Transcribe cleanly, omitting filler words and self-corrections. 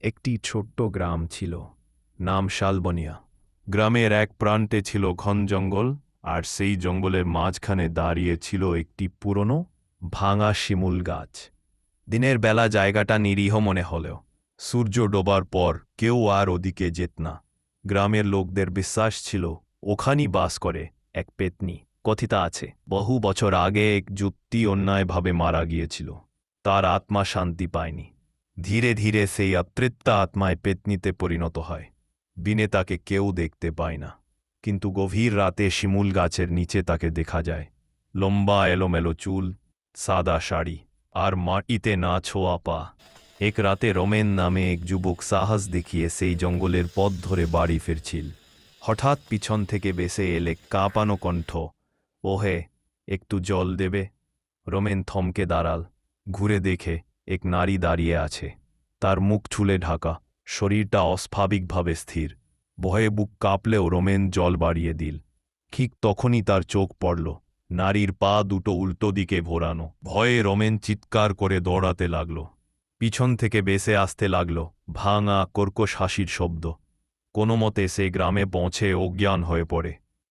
একটি ছোট্ট গ্রাম ছিল, নাম শালবনিয়া। গ্রামের এক প্রান্তে ছিল ঘন জঙ্গল, আর সেই জঙ্গলের মাঝখানে দাঁড়িয়ে ছিল একটি পুরনো ভাঙা শিমুল গাছ। দিনের বেলা জায়গাটা নিরীহ মনে হলেও সূর্য ডোবার পর কেউ আর ওদিকে যেত না। গ্রামের লোকদের বিশ্বাস ছিল ওখানেই বাস করে এক পেতনি। কথিত আছে বহু বছর আগে এক যুক্তি অন্যায়ভাবে মারা গিয়েছিল, তার আত্মা শান্তি পায়নি। ধীরে ধীরে সেই অতৃপ্তা আত্মায় পেতনিতে পরিণত হয়। দিনে তাকে কেউ দেখতে পায় না, কিন্তু গভীর রাতে শিমুল গাছের নিচে তাকে দেখা যায়। লম্বা এলোমেলো চুল, সাদা শাড়ি, আর মাটিতে না ছোঁয়া পা। এক রাতে রমেন নামে এক যুবক সাহস দেখিয়ে সেই জঙ্গলের পথ ধরে বাড়ি ফিরছিল। হঠাৎ পিছন থেকে বেসে এলে কাঁপানো কণ্ঠ, ওহে, একটু জল দেবে? রমেন থমকে দাঁড়াল। ঘুরে দেখে এক নারী দাঁড়িয়ে আছে, তার মুখ চুলে ঢাকা, শরীরটা অস্বাভাবিকভাবে স্থির। ভয়ে বুক কাঁপলেও রমেন জল বাড়িয়ে দিল। ঠিক তখনই তার চোখ পড়ল, নারীর পা দুটো উল্টো দিকে ঘোরানো। ভয়ে রমেন চিৎকার করে দৌড়াতে লাগল। পিছন থেকে বেসে আসতে লাগল ভাঙা কর্কশ হাসির শব্দ। কোনো মতে সে গ্রামে পৌঁছে অজ্ঞান হয়ে পড়ে।